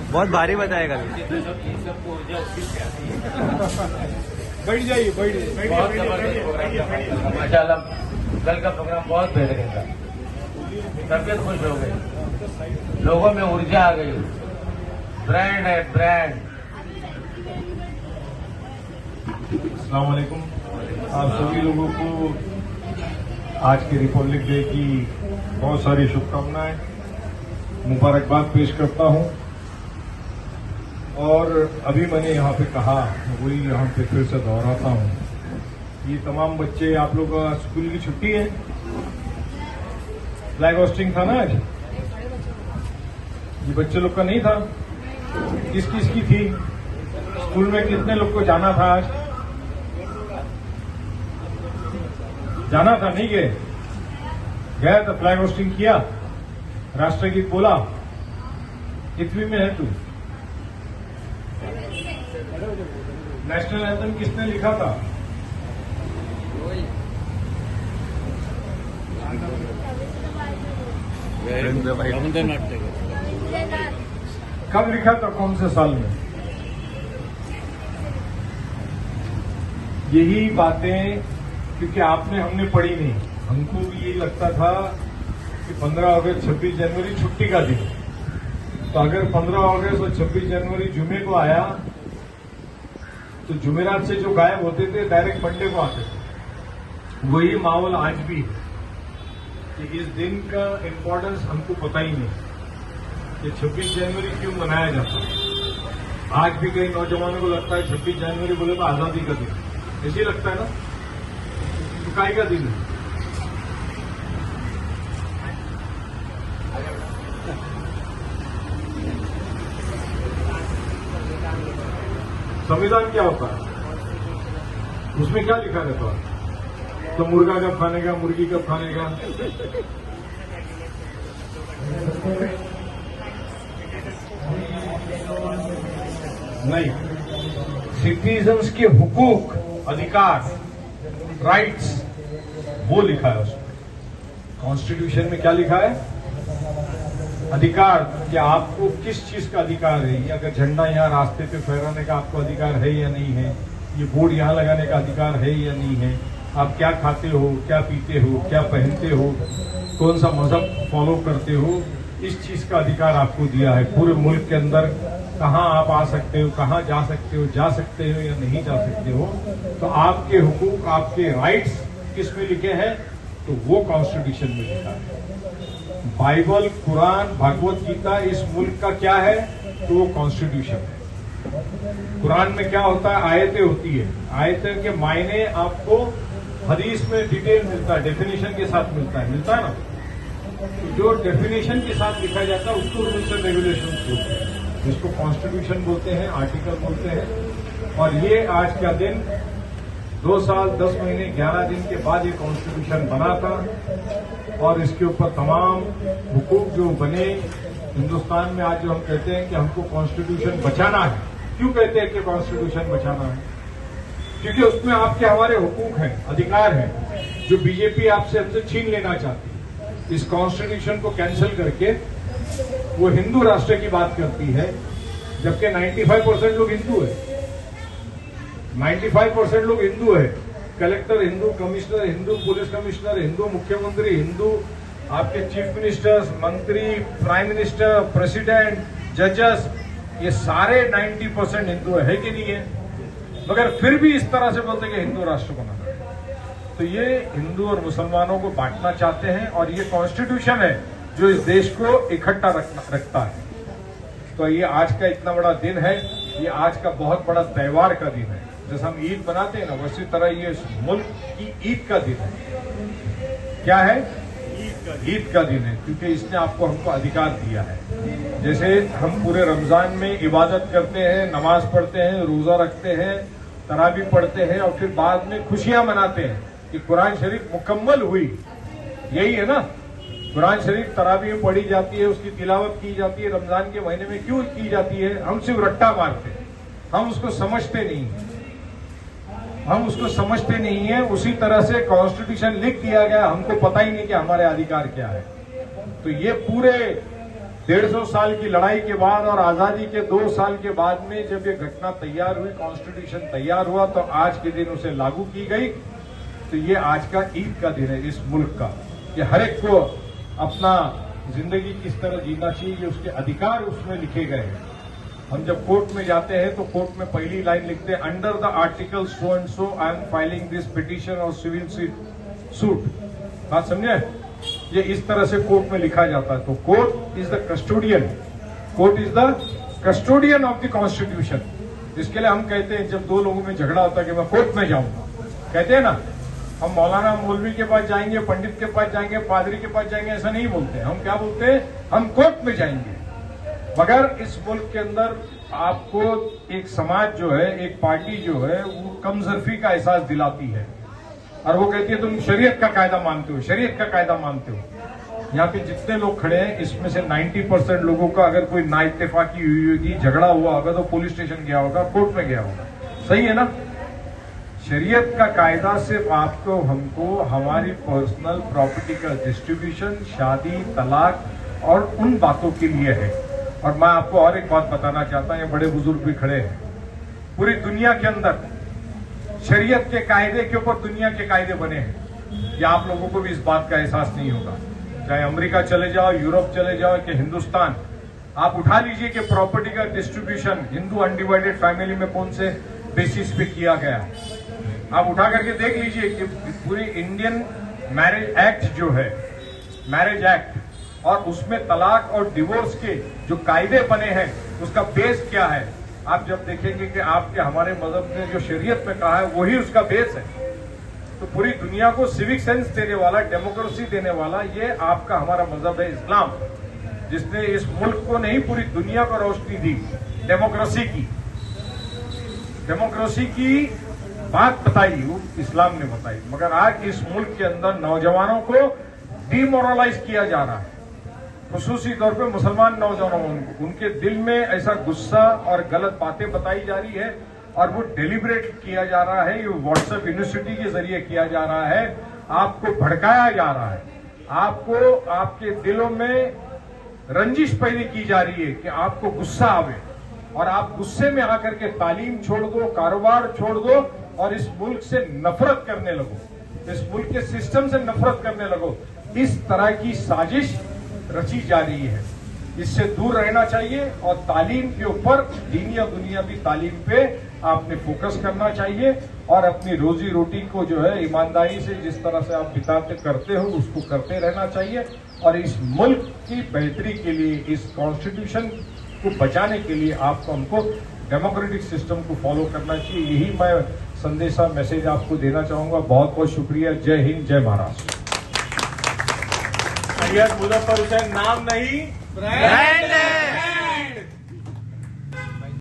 बहुत भारी बताएगा। बैठ जाइए, माशाल्लाह कल का प्रोग्राम बहुत बेहतरीन था। तबियत खुश हो गई, लोगों में ऊर्जा आ गई। ब्रांड है ब्रांड। अस्सलाम वालेकुम। आप सभी लोगों को आज के रिपब्लिक डे की बहुत सारी शुभकामनाएं, मुबारकबाद पेश करता हूं। और अभी मैंने यहाँ पे कहा, वही यहाँ पे फिर से दोहराता हूँ, ये तमाम बच्चे, आप लोग का स्कूल की छुट्टी है, फ्लैग होस्टिंग था ना आज? ये बच्चे लोग का नहीं था? किस किस की थी? स्कूल में कितने लोग को जाना था आज? जाना था, नहीं गए? गया तो फ्लैग होस्टिंग किया, राष्ट्रगीत बोला, कितवी में है तू? नेशनल एंथम किसने लिखा था? कब लिखा था, कौन से साल में? यही बातें, क्योंकि आपने हमने पढ़ी नहीं, हमको भी यही लगता था कि 15 अगस्त 26 जनवरी छुट्टी का दिन। तो अगर 15 अगस्त और 26 जनवरी जुमे को आया तो जुमेरात से जो गायब होते थे डायरेक्ट मंडे को आते थे। वही माहौल आज भी है कि इस दिन का इम्पोर्टेंस हमको पता ही नहीं कि 26 जनवरी क्यों मनाया जाता है। आज भी कई नौजवानों को लगता है 26 जनवरी बोले तो आजादी का दिन, ऐसे ही लगता है ना? तो काय का दिन है? संविधान क्या होता है? उसमें क्या लिखा रहता है? तो मुर्गा कब खाने का, मुर्गी कब खाने का? नहीं, सिटीजन्स के हुकूक, अधिकार, राइट्स, वो लिखा है उसमें। कॉन्स्टिट्यूशन में क्या लिखा है? अधिकार, कि आपको किस चीज का अधिकार है। ये अगर झंडा यहाँ रास्ते पे फहराने का आपको अधिकार है या नहीं है, ये बोर्ड यहाँ लगाने का अधिकार है या नहीं है, आप क्या खाते हो, क्या पीते हो, क्या पहनते हो, कौन सा मजहब फॉलो करते हो, इस चीज का अधिकार आपको दिया है। पूरे मुल्क के अंदर कहाँ आप आ सकते हो, कहाँ जा सकते हो या नहीं जा सकते हो। तो आपके हुकूक, आपके राइट्स किस में लिखे हैं? तो वो कॉन्स्टिट्यूशन में लिखा है। बाइबल, कुरान, भगवत गीता इस मुल्क का क्या है? तो वो कॉन्स्टिट्यूशन है। कुरान में क्या होता है? आयतें होती है। आयतें के मायने आपको हदीस में डिटेल मिलता है, डेफिनेशन के साथ मिलता है ना? तो जो डेफिनेशन के साथ लिखा जाता है उसको रूल्स एंड रेगुलेशन बोलते हैं, जिसको कॉन्स्टिट्यूशन बोलते हैं, आर्टिकल बोलते हैं। और ये आज का दिन 2 साल 10 महीने 11 दिन के बाद ये कॉन्स्टिट्यूशन बना था। और इसके ऊपर तमाम हुकूक जो बने हिंदुस्तान में, आज जो हम कहते हैं कि हमको कॉन्स्टिट्यूशन बचाना है। क्यों कहते हैं कि कॉन्स्टिट्यूशन बचाना है? क्योंकि उसमें आपके हमारे हुकूक हैं, अधिकार हैं, जो बीजेपी आपसे हमसे छीन लेना चाहती है। इस कॉन्स्टिट्यूशन को कैंसिल करके वो हिंदू राष्ट्र की बात करती है, जबकि 95% लोग हिंदू है। 95% लोग हिंदू है। Collector Hindu, commissioner Hindu, police commissioner Hindu, मुख्यमंत्री हिंदू, आपके चीफ मिनिस्टर्स, मंत्री, प्राइम मिनिस्टर, प्रेसिडेंट, जजेस, ये सारे 90% हिंदू है कि नहीं है? मगर फिर भी इस तरह से बोलते हैं कि हिंदू राष्ट्र बनाना है। तो ये हिंदू और मुसलमानों को बांटना चाहते हैं। और ये कॉन्स्टिट्यूशन है जो इस देश को इकट्ठा रखता है। तो ये आज का इतना बड़ा दिन है, ये आज का बहुत बड़ा त्योहार का दिन है। जैसे हम ईद मनाते हैं ना, वैसी तरह ये मुल्क कि ईद का दिन है। क्या है? ईद का दिन है, क्योंकि इसने आपको हमको अधिकार दिया है। जैसे हम पूरे रमजान में इबादत करते हैं, नमाज पढ़ते हैं, रोजा रखते हैं, तरावी पढ़ते हैं और फिर बाद में खुशियां मनाते हैं कि कुरान शरीफ मुकम्मल हुई। यही है ना, कुरान शरीफ तरावी में पढ़ी जाती है, उसकी तिलावत की जाती है। रमजान के महीने में क्यों की जाती है? हम सिर्फ रट्टा मारते हैं, हम उसको समझते नहीं है, हम उसको समझते नहीं है। उसी तरह से कॉन्स्टिट्यूशन लिख दिया गया, हमको पता ही नहीं कि हमारे अधिकार क्या है। तो ये पूरे 150 साल की लड़ाई के बाद और आजादी के 2 साल के बाद में जब ये घटना तैयार हुई, कॉन्स्टिट्यूशन तैयार हुआ, तो आज के दिन उसे लागू की गई। तो ये आज का ईद का दिन है इस मुल्क का, कि हर एक को अपना जिंदगी किस तरह जीना चाहिए, उसके अधिकार उसमें लिखे गए हैं। हम जब कोर्ट में जाते हैं तो कोर्ट में पहली लाइन लिखते हैं, under the article so and so I am filing this petition और सिविल सूट। बात समझे? ये इस तरह से कोर्ट में लिखा जाता है। तो court is the custodian, court is the custodian of the constitution. इसके लिए हम कहते हैं, जब 2 लोगों में झगड़ा होता है कि मैं कोर्ट में जाऊंगा, कहते हैं ना, हम मौलाना मौलवी के पास जाएंगे, पंडित के पास जाएंगे, पादरी के पास जाएंगे, ऐसा नहीं बोलते। हम क्या बोलते हैं? हम कोर्ट में जाएंगे। मगर इस मुल्क के अंदर आपको एक समाज जो है, एक पार्टी जो है, वो कमजोरी का एहसास दिलाती है और वो कहती है तुम शरीयत का कायदा मानते हो, शरीयत का कायदा मानते हो। यहाँ पे जितने लोग खड़े हैं इसमें से 90% लोगों का अगर कोई नाइत्तेफाकी हुई होगी, झगड़ा हुआ होगा, तो पुलिस स्टेशन गया होगा, कोर्ट में गया होगा। सही है ना? शरीयत का कायदा सिर्फ आपको हमको हमारी पर्सनल प्रॉपर्टी का डिस्ट्रीब्यूशन, शादी, तलाक और उन बातों के लिए है। और मैं आपको और एक बात बताना चाहता हूं, ये बड़े बुजुर्ग भी खड़े हैं, पूरी दुनिया के अंदर शरीयत के कायदे के ऊपर दुनिया के कायदे बने हैं। या आप लोगों को भी इस बात का एहसास नहीं होगा। चाहे अमेरिका चले जाओ, यूरोप चले जाओ कि हिंदुस्तान, आप उठा लीजिए कि प्रॉपर्टी का डिस्ट्रीब्यूशन हिंदू अनडिवाइडेड फैमिली में कौन से बेसिस पे किया गया है। आप उठा करके देख लीजिए कि पूरी इंडियन मैरिज एक्ट जो है, मैरिज एक्ट, और उसमें तलाक और डिवोर्स के जो कायदे बने हैं उसका बेस क्या है। आप जब देखेंगे कि आपके हमारे मजहब ने जो शरीयत में कहा है वही उसका बेस है। तो पूरी दुनिया को सिविक सेंस देने वाला, डेमोक्रेसी देने वाला, ये आपका हमारा मजहब है इस्लाम, जिसने इस मुल्क को नहीं पूरी दुनिया को रोशनी दी डेमोक्रेसी की। डेमोक्रेसी की बात बताई वो इस्लाम ने बताई। मगर आज इस मुल्क के अंदर नौजवानों को डिमोरलाइज किया जा रहा है, खुसूसी तौर पे मुसलमान नौजवानों को। उनके दिल में ऐसा गुस्सा और गलत बातें बताई जा रही है और वो डेलिब्रेट किया जा रहा है, ये व्हाट्सएप यूनिवर्सिटी के जरिए किया जा रहा है, आपको भड़काया जा रहा है, आपको आपके दिलों में रंजिश पैदा की जा रही है कि आपको गुस्सा आवे और आप गुस्से में आकर के तालीम छोड़ दो, कारोबार छोड़ दो और इस मुल्क से नफरत करने लगो, इस मुल्क के सिस्टम से नफरत करने लगो। इस तरह की साजिश रची जा रही है, इससे दूर रहना चाहिए और तालीम के ऊपर, दीनी या दुनियावी तालीम पे आपने फोकस करना चाहिए और अपनी रोजी रोटी को जो है ईमानदारी से जिस तरह से आप बिताते करते हो उसको करते रहना चाहिए। और इस मुल्क की बेहतरी के लिए, इस कॉन्स्टिट्यूशन को बचाने के लिए आपको हमको डेमोक्रेटिक सिस्टम को फॉलो करना चाहिए। यही मैं संदेशा मैसेज आपको देना चाहूंगा। बहुत बहुत शुक्रिया। जय हिंद, जय महाराष्ट्र। सैयद मुजफ्फर हुसैन नाम नहीं, ब्रांड है।